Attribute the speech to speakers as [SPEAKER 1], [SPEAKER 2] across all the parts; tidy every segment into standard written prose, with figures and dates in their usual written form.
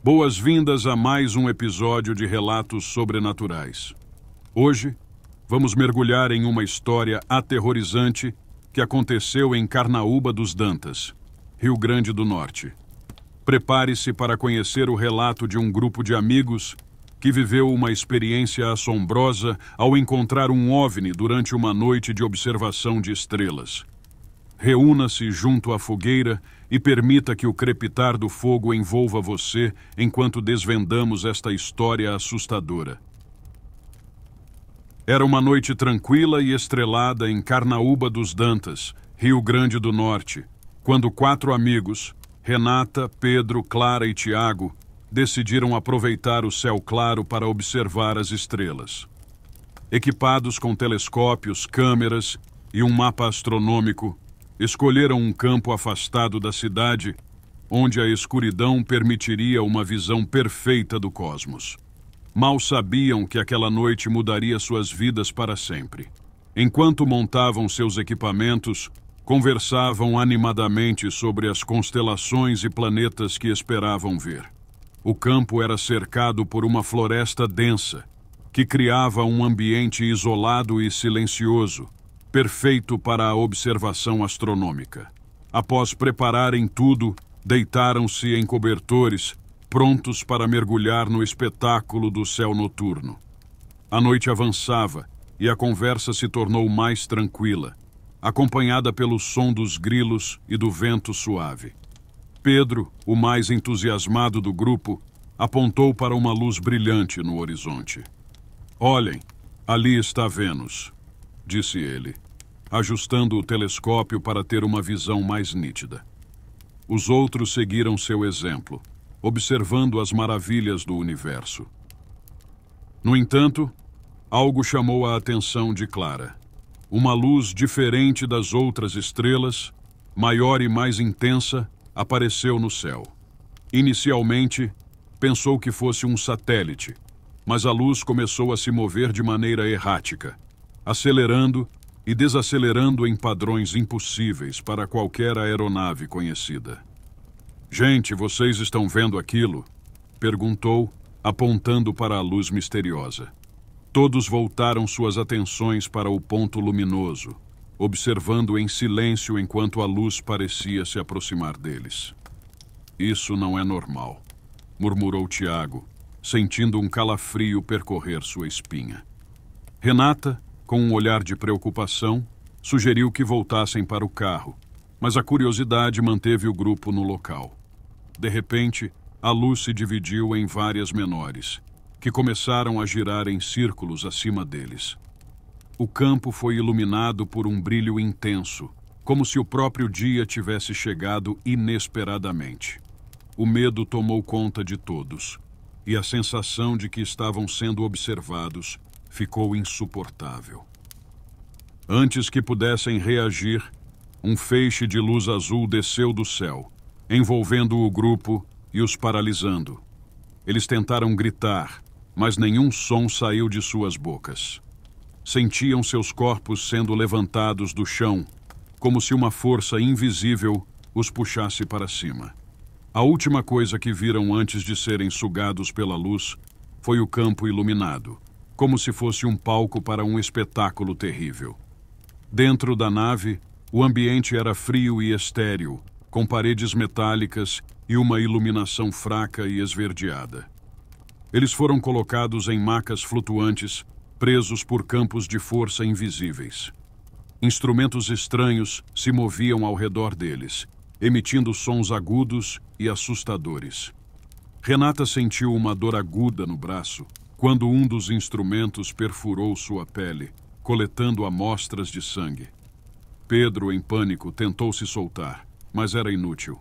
[SPEAKER 1] Boas-vindas a mais um episódio de Relatos Sobrenaturais. Hoje, vamos mergulhar em uma história aterrorizante que aconteceu em Carnaúba dos Dantas, Rio Grande do Norte. Prepare-se para conhecer o relato de um grupo de amigos que viveu uma experiência assombrosa ao encontrar um OVNI durante uma noite de observação de estrelas. Reúna-se junto à fogueira e permita que o crepitar do fogo envolva você enquanto desvendamos esta história assustadora. Era uma noite tranquila e estrelada em Carnaúba dos Dantas, Rio Grande do Norte, quando 4 amigos, Renata, Pedro, Clara e Tiago, decidiram aproveitar o céu claro para observar as estrelas. Equipados com telescópios, câmeras e um mapa astronômico, escolheram um campo afastado da cidade, onde a escuridão permitiria uma visão perfeita do cosmos. Mal sabiam que aquela noite mudaria suas vidas para sempre. Enquanto montavam seus equipamentos, conversavam animadamente sobre as constelações e planetas que esperavam ver. O campo era cercado por uma floresta densa, que criava um ambiente isolado e silencioso, perfeito para a observação astronômica. Após prepararem tudo, deitaram-se em cobertores, prontos para mergulhar no espetáculo do céu noturno. A noite avançava e a conversa se tornou mais tranquila, acompanhada pelo som dos grilos e do vento suave. Pedro, o mais entusiasmado do grupo, apontou para uma luz brilhante no horizonte. "Olhem, ali está Vênus", disse ele, ajustando o telescópio para ter uma visão mais nítida. Os outros seguiram seu exemplo, observando as maravilhas do universo. No entanto, algo chamou a atenção de Clara. Uma luz diferente das outras estrelas, maior e mais intensa, apareceu no céu. Inicialmente, pensou que fosse um satélite, mas a luz começou a se mover de maneira errática, acelerando e desacelerando em padrões impossíveis para qualquer aeronave conhecida. "Gente, vocês estão vendo aquilo?", perguntou, apontando para a luz misteriosa. Todos voltaram suas atenções para o ponto luminoso, observando em silêncio enquanto a luz parecia se aproximar deles. "Isso não é normal", murmurou Tiago, sentindo um calafrio percorrer sua espinha. Renata, com um olhar de preocupação, sugeriu que voltassem para o carro, mas a curiosidade manteve o grupo no local. De repente, a luz se dividiu em várias menores, que começaram a girar em círculos acima deles. O campo foi iluminado por um brilho intenso, como se o próprio dia tivesse chegado inesperadamente. O medo tomou conta de todos, e a sensação de que estavam sendo observados ficou insuportável. Antes que pudessem reagir, um feixe de luz azul desceu do céu, envolvendo o grupo e os paralisando. Eles tentaram gritar, mas nenhum som saiu de suas bocas. Sentiam seus corpos sendo levantados do chão, como se uma força invisível os puxasse para cima. A última coisa que viram antes de serem sugados pela luz foi o campo iluminado, como se fosse um palco para um espetáculo terrível. Dentro da nave, o ambiente era frio e estéril, com paredes metálicas e uma iluminação fraca e esverdeada. Eles foram colocados em macas flutuantes, presos por campos de força invisíveis. Instrumentos estranhos se moviam ao redor deles, emitindo sons agudos e assustadores. Renata sentiu uma dor aguda no braço quando um dos instrumentos perfurou sua pele, coletando amostras de sangue. Pedro, em pânico, tentou se soltar, mas era inútil.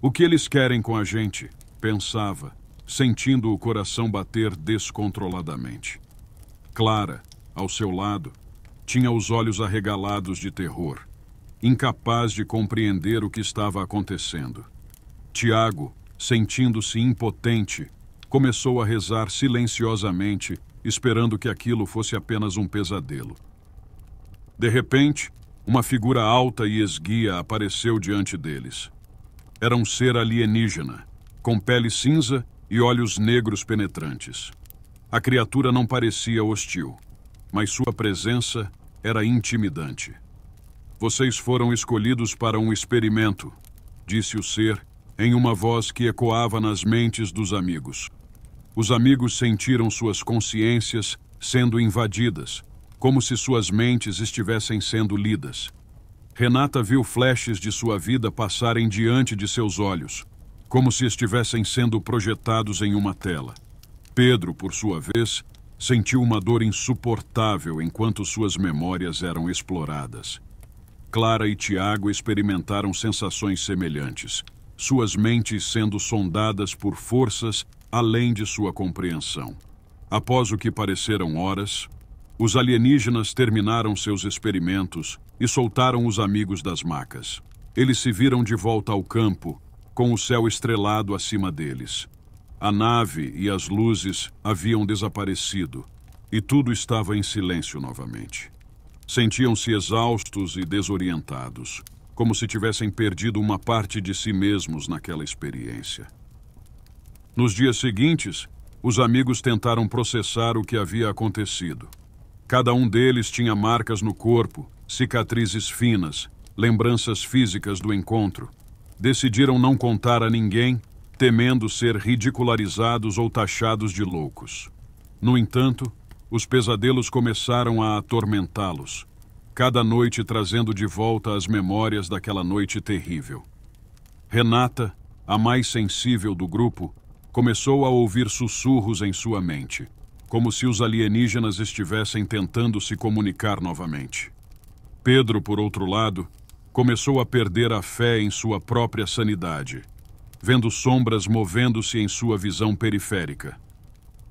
[SPEAKER 1] "O que eles querem com a gente?", pensava, sentindo o coração bater descontroladamente. Clara, ao seu lado, tinha os olhos arregalados de terror, incapaz de compreender o que estava acontecendo. Tiago, sentindo-se impotente, começou a rezar silenciosamente, esperando que aquilo fosse apenas um pesadelo. De repente, uma figura alta e esguia apareceu diante deles. Era um ser alienígena, com pele cinza e olhos negros penetrantes. A criatura não parecia hostil, mas sua presença era intimidante. Vocês foram escolhidos para um experimento, disse o ser, em uma voz que ecoava nas mentes dos amigos. Os amigos sentiram suas consciências sendo invadidas, como se suas mentes estivessem sendo lidas. Renata viu flashes de sua vida passarem diante de seus olhos, como se estivessem sendo projetados em uma tela. Pedro, por sua vez, sentiu uma dor insuportável enquanto suas memórias eram exploradas. Clara e Tiago experimentaram sensações semelhantes, suas mentes sendo sondadas por forças além de sua compreensão. Após o que pareceram horas, os alienígenas terminaram seus experimentos e soltaram os amigos das macas. Eles se viram de volta ao campo, com o céu estrelado acima deles. A nave e as luzes haviam desaparecido, e tudo estava em silêncio novamente. Sentiam-se exaustos e desorientados, como se tivessem perdido uma parte de si mesmos naquela experiência. Nos dias seguintes, os amigos tentaram processar o que havia acontecido. Cada um deles tinha marcas no corpo, cicatrizes finas, lembranças físicas do encontro. Decidiram não contar a ninguém, temendo ser ridicularizados ou taxados de loucos. No entanto, os pesadelos começaram a atormentá-los, cada noite trazendo de volta as memórias daquela noite terrível. Renata, a mais sensível do grupo, começou a ouvir sussurros em sua mente, como se os alienígenas estivessem tentando se comunicar novamente. Pedro, por outro lado, começou a perder a fé em sua própria sanidade, vendo sombras movendo-se em sua visão periférica.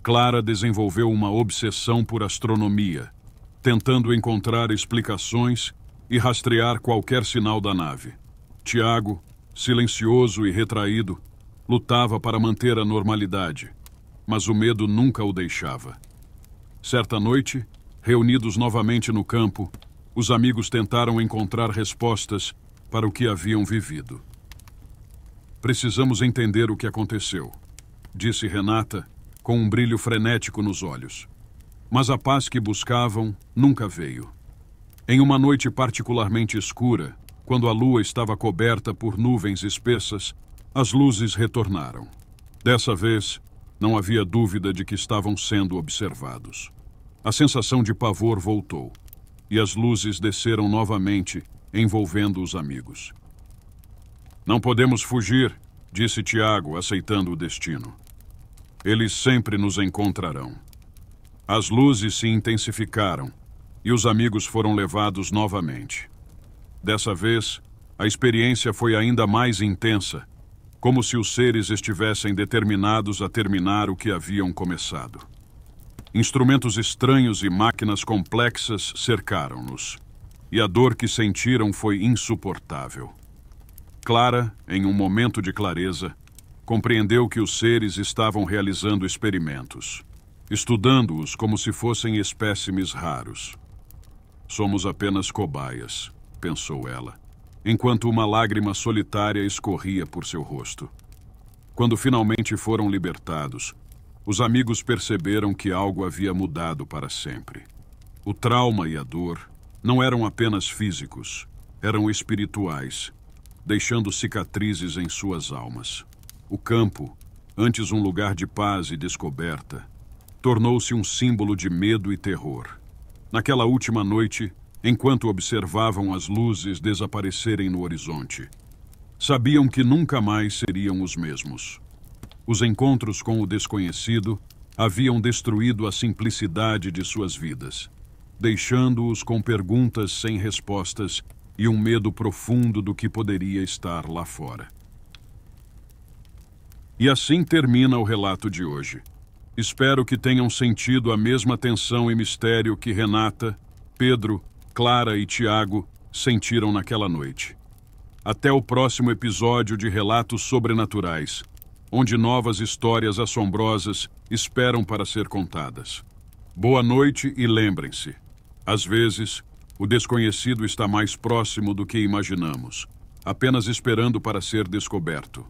[SPEAKER 1] Clara desenvolveu uma obsessão por astronomia, tentando encontrar explicações e rastrear qualquer sinal da nave. Tiago, silencioso e retraído, lutava para manter a normalidade, mas o medo nunca o deixava. Certa noite, reunidos novamente no campo, os amigos tentaram encontrar respostas para o que haviam vivido. Precisamos entender o que aconteceu, disse Renata, com um brilho frenético nos olhos. Mas a paz que buscavam nunca veio. Em uma noite particularmente escura, quando a lua estava coberta por nuvens espessas, as luzes retornaram. Dessa vez, não havia dúvida de que estavam sendo observados. A sensação de pavor voltou, e as luzes desceram novamente, envolvendo os amigos. Não podemos fugir, disse Tiago, aceitando o destino. Eles sempre nos encontrarão. As luzes se intensificaram, e os amigos foram levados novamente. Dessa vez, a experiência foi ainda mais intensa, como se os seres estivessem determinados a terminar o que haviam começado. Instrumentos estranhos e máquinas complexas cercaram-nos, e a dor que sentiram foi insuportável. Clara, em um momento de clareza, compreendeu que os seres estavam realizando experimentos, estudando-os como se fossem espécimes raros. Somos apenas cobaias, pensou ela, enquanto uma lágrima solitária escorria por seu rosto. Quando finalmente foram libertados, os amigos perceberam que algo havia mudado para sempre. O trauma e a dor não eram apenas físicos, eram espirituais, deixando cicatrizes em suas almas. O campo, antes um lugar de paz e descoberta, tornou-se um símbolo de medo e terror. Naquela última noite, enquanto observavam as luzes desaparecerem no horizonte, sabiam que nunca mais seriam os mesmos. Os encontros com o desconhecido haviam destruído a simplicidade de suas vidas, deixando-os com perguntas sem respostas e um medo profundo do que poderia estar lá fora. E assim termina o relato de hoje. Espero que tenham sentido a mesma tensão e mistério que Renata, Pedro, Clara e Tiago sentiram naquela noite. Até o próximo episódio de Relatos Sobrenaturais, onde novas histórias assombrosas esperam para ser contadas. Boa noite e lembrem-se, às vezes, o desconhecido está mais próximo do que imaginamos, apenas esperando para ser descoberto.